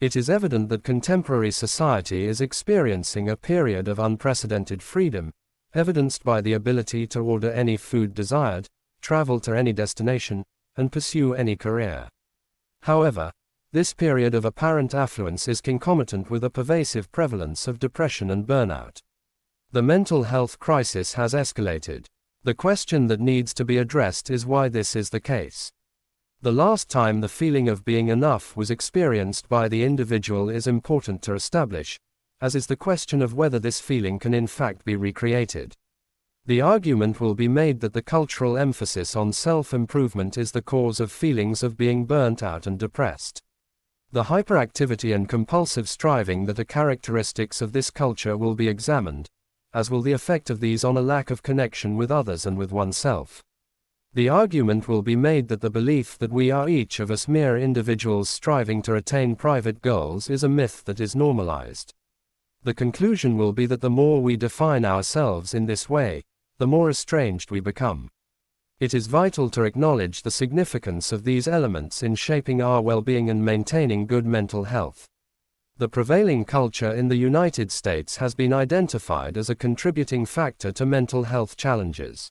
It is evident that contemporary society is experiencing a period of unprecedented freedom, evidenced by the ability to order any food desired, travel to any destination, and pursue any career. However, this period of apparent affluence is concomitant with a pervasive prevalence of depression and burnout. The mental health crisis has escalated. The question that needs to be addressed is why this is the case. The last time the feeling of being enough was experienced by the individual is important to establish, as is the question of whether this feeling can in fact be recreated. The argument will be made that the cultural emphasis on self-improvement is the cause of feelings of being burnt out and depressed. The hyperactivity and compulsive striving that are characteristics of this culture will be examined, as will the effect of these on a lack of connection with others and with oneself. The argument will be made that the belief that we are each of us mere individuals striving to attain private goals is a myth that is normalized. The conclusion will be that the more we define ourselves in this way, the more estranged we become. It is vital to acknowledge the significance of these elements in shaping our well-being and maintaining good mental health. The prevailing culture in the United States has been identified as a contributing factor to mental health challenges.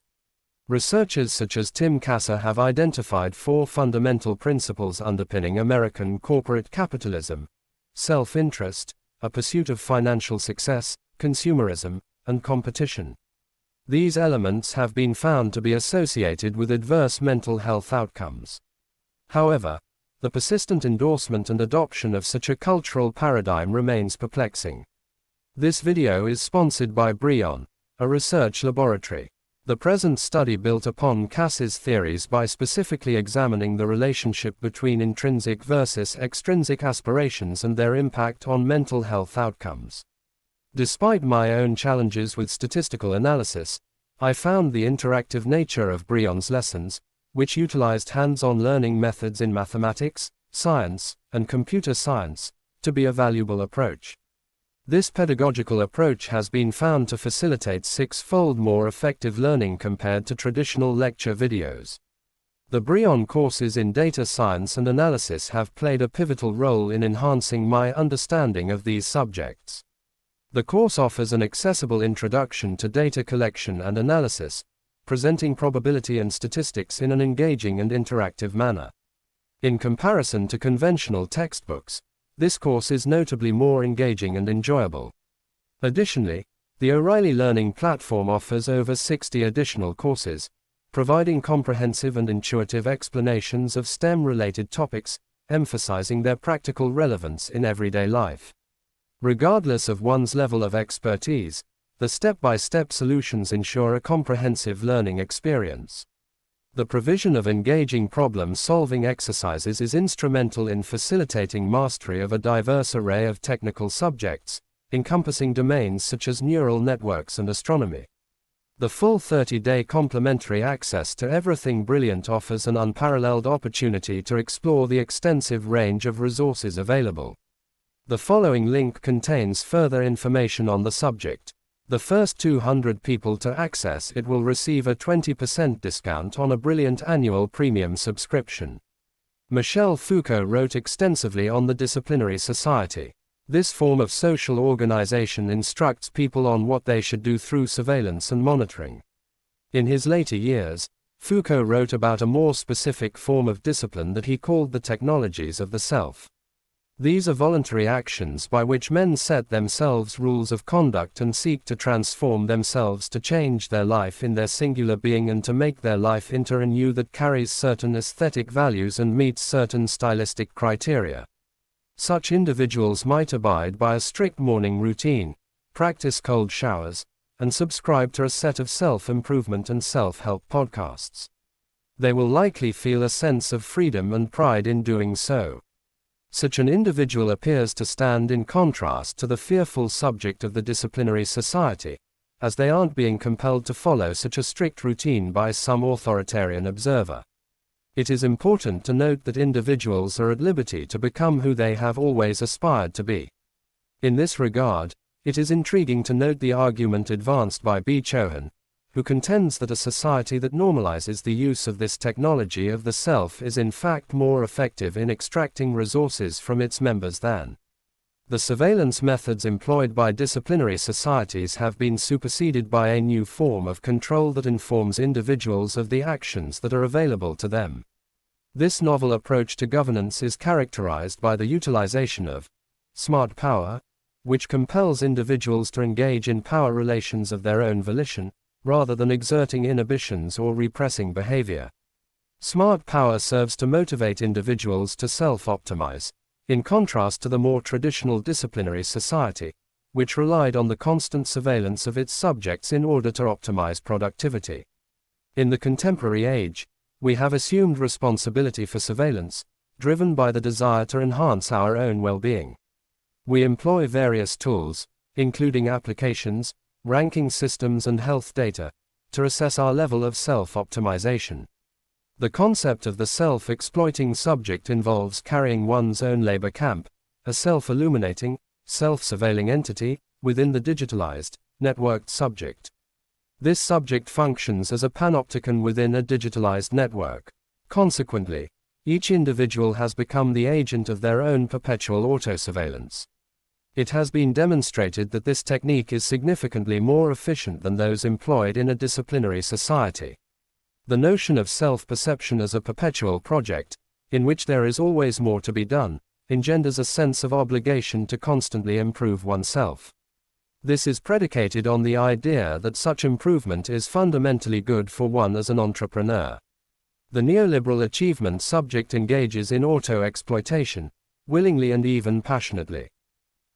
Researchers such as Tim Kasser have identified 4 fundamental principles underpinning American corporate capitalism: self-interest, a pursuit of financial success, consumerism, and competition. These elements have been found to be associated with adverse mental health outcomes. However, the persistent endorsement and adoption of such a cultural paradigm remains perplexing. This video is sponsored by Brion, a research laboratory. The present study built upon Kasser's theories by specifically examining the relationship between intrinsic versus extrinsic aspirations and their impact on mental health outcomes. Despite my own challenges with statistical analysis, I found the interactive nature of Brion's lessons, which utilized hands-on learning methods in mathematics, science, and computer science, to be a valuable approach. This pedagogical approach has been found to facilitate 6-fold more effective learning compared to traditional lecture videos. The Brion courses in data science and analysis have played a pivotal role in enhancing my understanding of these subjects. The course offers an accessible introduction to data collection and analysis, presenting probability and statistics in an engaging and interactive manner. In comparison to conventional textbooks, this course is notably more engaging and enjoyable. Additionally, the O'Reilly Learning Platform offers over 60 additional courses, providing comprehensive and intuitive explanations of STEM-related topics, emphasizing their practical relevance in everyday life. Regardless of one's level of expertise, the step-by-step solutions ensure a comprehensive learning experience. The provision of engaging problem-solving exercises is instrumental in facilitating mastery of a diverse array of technical subjects, encompassing domains such as neural networks and astronomy. The full 30-day complimentary access to Everything Brilliant offers an unparalleled opportunity to explore the extensive range of resources available. The following link contains further information on the subject. The first 200 people to access it will receive a 20% discount on a Brilliant annual premium subscription. Michel Foucault wrote extensively on the disciplinary society. This form of social organization instructs people on what they should do through surveillance and monitoring. In his later years, Foucault wrote about a more specific form of discipline that he called the technologies of the self. These are voluntary actions by which men set themselves rules of conduct and seek to transform themselves to change their life in their singular being and to make their life into a new that carries certain aesthetic values and meets certain stylistic criteria. Such individuals might abide by a strict morning routine, practice cold showers, and subscribe to a set of self-improvement and self-help podcasts. They will likely feel a sense of freedom and pride in doing so. Such an individual appears to stand in contrast to the fearful subject of the disciplinary society, as they aren't being compelled to follow such a strict routine by some authoritarian observer. It is important to note that individuals are at liberty to become who they have always aspired to be. In this regard, it is intriguing to note the argument advanced by B. Chohan, who contends that a society that normalizes the use of this technology of the self is in fact more effective in extracting resources from its members than The surveillance methods employed by disciplinary societies have been superseded by a new form of control that informs individuals of the actions that are available to them. This novel approach to governance is characterized by the utilization of smart power, which compels individuals to engage in power relations of their own volition, rather than exerting inhibitions or repressing behavior. Smart power serves to motivate individuals to self-optimize, in contrast to the more traditional disciplinary society, which relied on the constant surveillance of its subjects in order to optimize productivity. In the contemporary age, we have assumed responsibility for surveillance, driven by the desire to enhance our own well-being. We employ various tools, including applications, ranking systems and health data, to assess our level of self-optimization. The concept of the self-exploiting subject involves carrying one's own labor camp, a self-illuminating, self-surveilling entity, within the digitalized, networked subject. This subject functions as a panopticon within a digitalized network. Consequently, each individual has become the agent of their own perpetual auto-surveillance. It has been demonstrated that this technique is significantly more efficient than those employed in a disciplinary society. The notion of self-perception as a perpetual project, in which there is always more to be done, engenders a sense of obligation to constantly improve oneself. This is predicated on the idea that such improvement is fundamentally good for one as an entrepreneur. The neoliberal achievement subject engages in auto-exploitation, willingly and even passionately.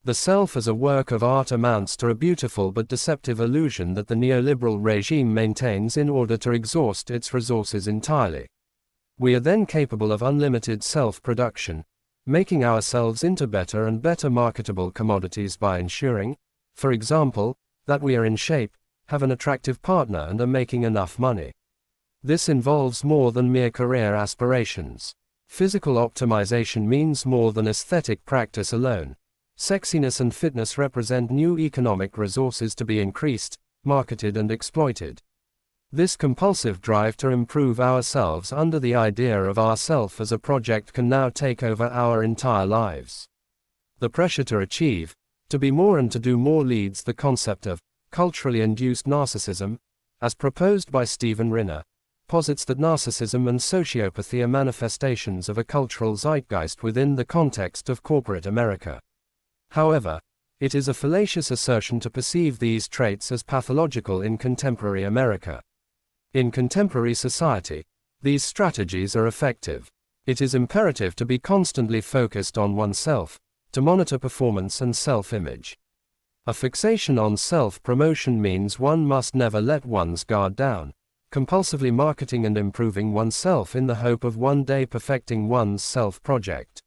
The self as a work of art amounts to a beautiful but deceptive illusion that the neoliberal regime maintains in order to exhaust its resources entirely. We are then capable of unlimited self-production, making ourselves into better and better marketable commodities by ensuring, for example, that we are in shape, have an attractive partner and are making enough money. This involves more than mere career aspirations. Physical optimization means more than aesthetic practice alone. Sexiness and fitness represent new economic resources to be increased, marketed and exploited. This compulsive drive to improve ourselves under the idea of ourself as a project can now take over our entire lives. The pressure to achieve, to be more and to do more leads the concept of culturally induced narcissism, as proposed by Stephen Rinner, posits that narcissism and sociopathy are manifestations of a cultural zeitgeist within the context of corporate America. However, it is a fallacious assertion to perceive these traits as pathological in contemporary America. In contemporary society, these strategies are effective. It is imperative to be constantly focused on oneself, to monitor performance and self-image. A fixation on self-promotion means one must never let one's guard down, compulsively marketing and improving oneself in the hope of one day perfecting one's self-project.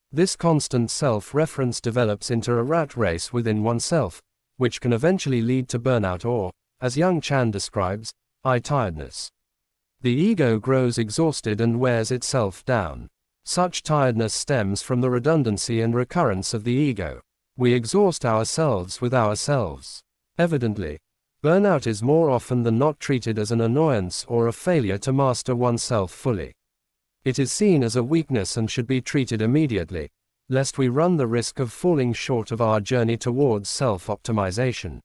This constant self-reference develops into a rat race within oneself, which can eventually lead to burnout or, as Young Chan describes, tiredness. The ego grows exhausted and wears itself down. Such tiredness stems from the redundancy and recurrence of the ego. We exhaust ourselves with ourselves. Evidently, burnout is more often than not treated as an annoyance or a failure to master oneself fully. It is seen as a weakness and should be treated immediately, lest we run the risk of falling short of our journey towards self-optimization.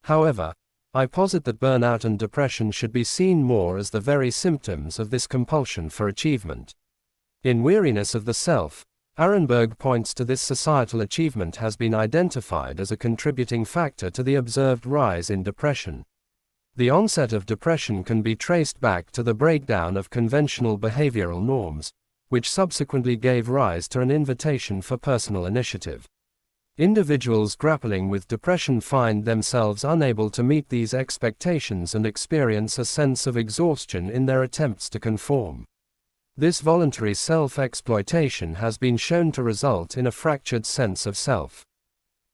However, I posit that burnout and depression should be seen more as the very symptoms of this compulsion for achievement. In Weariness of the Self, Arenberg points to this societal achievement has been identified as a contributing factor to the observed rise in depression. The onset of depression can be traced back to the breakdown of conventional behavioral norms, which subsequently gave rise to an invitation for personal initiative. Individuals grappling with depression find themselves unable to meet these expectations and experience a sense of exhaustion in their attempts to conform. This voluntary self-exploitation has been shown to result in a fractured sense of self.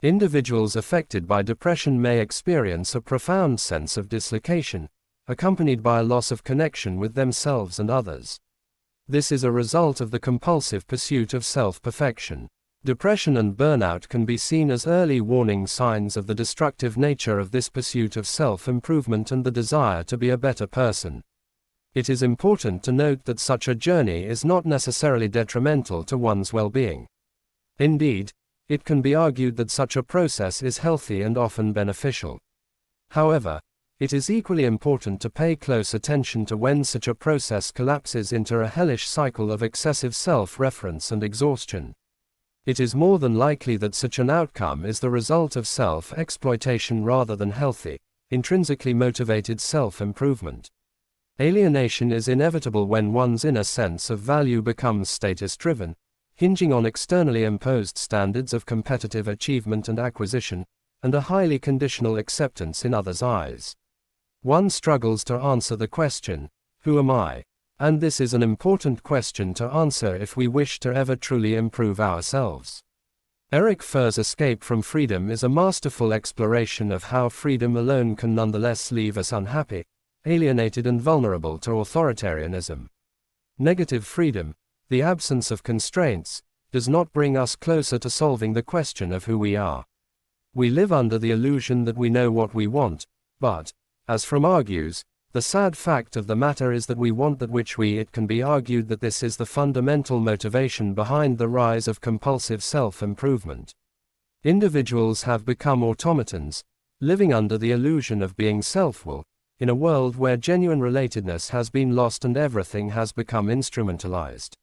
Individuals affected by depression may experience a profound sense of dislocation, accompanied by a loss of connection with themselves and others. This is a result of the compulsive pursuit of self-perfection. Depression and burnout can be seen as early warning signs of the destructive nature of this pursuit of self-improvement and the desire to be a better person. It is important to note that such a journey is not necessarily detrimental to one's well-being. Indeed, it can be argued that such a process is healthy and often beneficial. However, it is equally important to pay close attention to when such a process collapses into a hellish cycle of excessive self-reference and exhaustion. It is more than likely that such an outcome is the result of self-exploitation rather than healthy, intrinsically motivated self-improvement. Alienation is inevitable when one's inner sense of value becomes status-driven, hinging on externally imposed standards of competitive achievement and acquisition, and a highly conditional acceptance in others' eyes. One struggles to answer the question, who am I? And this is an important question to answer if we wish to ever truly improve ourselves. Eric Furr's Escape from Freedom is a masterful exploration of how freedom alone can nonetheless leave us unhappy, alienated and vulnerable to authoritarianism. Negative freedom, the absence of constraints, does not bring us closer to solving the question of who we are. We live under the illusion that we know what we want, but, as Fromm argues, the sad fact of the matter is that we want that which it can be argued that this is the fundamental motivation behind the rise of compulsive self-improvement. Individuals have become automatons, living under the illusion of being self-will, in a world where genuine relatedness has been lost and everything has become instrumentalized.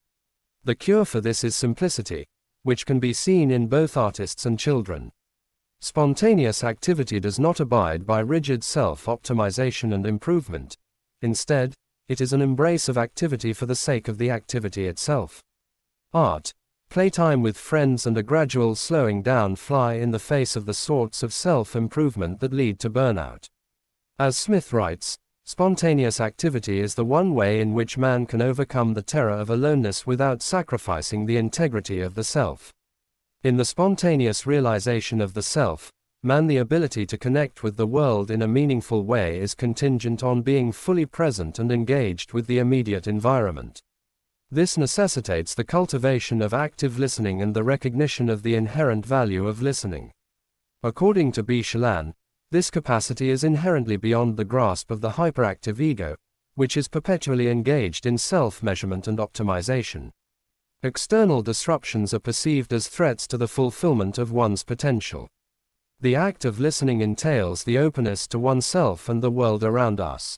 The cure for this is simplicity, which can be seen in both artists and children. Spontaneous activity does not abide by rigid self-optimization and improvement. Instead, it is an embrace of activity for the sake of the activity itself. Art, playtime with friends and a gradual slowing down fly in the face of the sorts of self-improvement that lead to burnout. As Smith writes, spontaneous activity is the one way in which man can overcome the terror of aloneness without sacrificing the integrity of the self. In the spontaneous realization of the self, the ability to connect with the world in a meaningful way is contingent on being fully present and engaged with the immediate environment. This necessitates the cultivation of active listening and the recognition of the inherent value of listening. According to B. Shalan, this capacity is inherently beyond the grasp of the hyperactive ego, which is perpetually engaged in self-measurement and optimization. External disruptions are perceived as threats to the fulfillment of one's potential. The act of listening entails the openness to oneself and the world around us.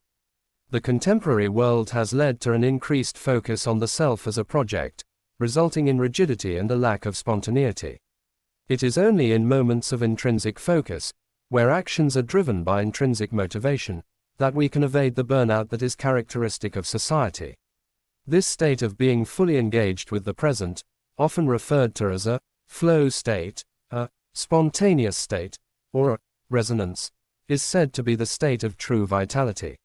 The contemporary world has led to an increased focus on the self as a project, resulting in rigidity and a lack of spontaneity. It is only in moments of intrinsic focus, where actions are driven by intrinsic motivation, that we can evade the burnout that is characteristic of society. This state of being fully engaged with the present, often referred to as a flow state, a spontaneous state, or a resonance, is said to be the state of true vitality.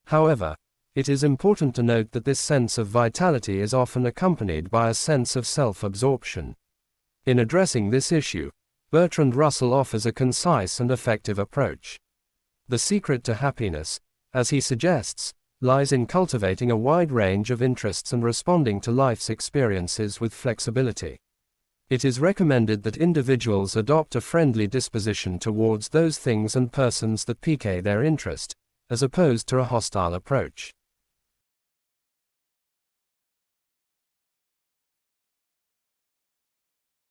However, it is important to note that this sense of vitality is often accompanied by a sense of self-absorption. In addressing this issue, Bertrand Russell offers a concise and effective approach. The secret to happiness, as he suggests, lies in cultivating a wide range of interests and responding to life's experiences with flexibility. It is recommended that individuals adopt a friendly disposition towards those things and persons that pique their interest, as opposed to a hostile approach.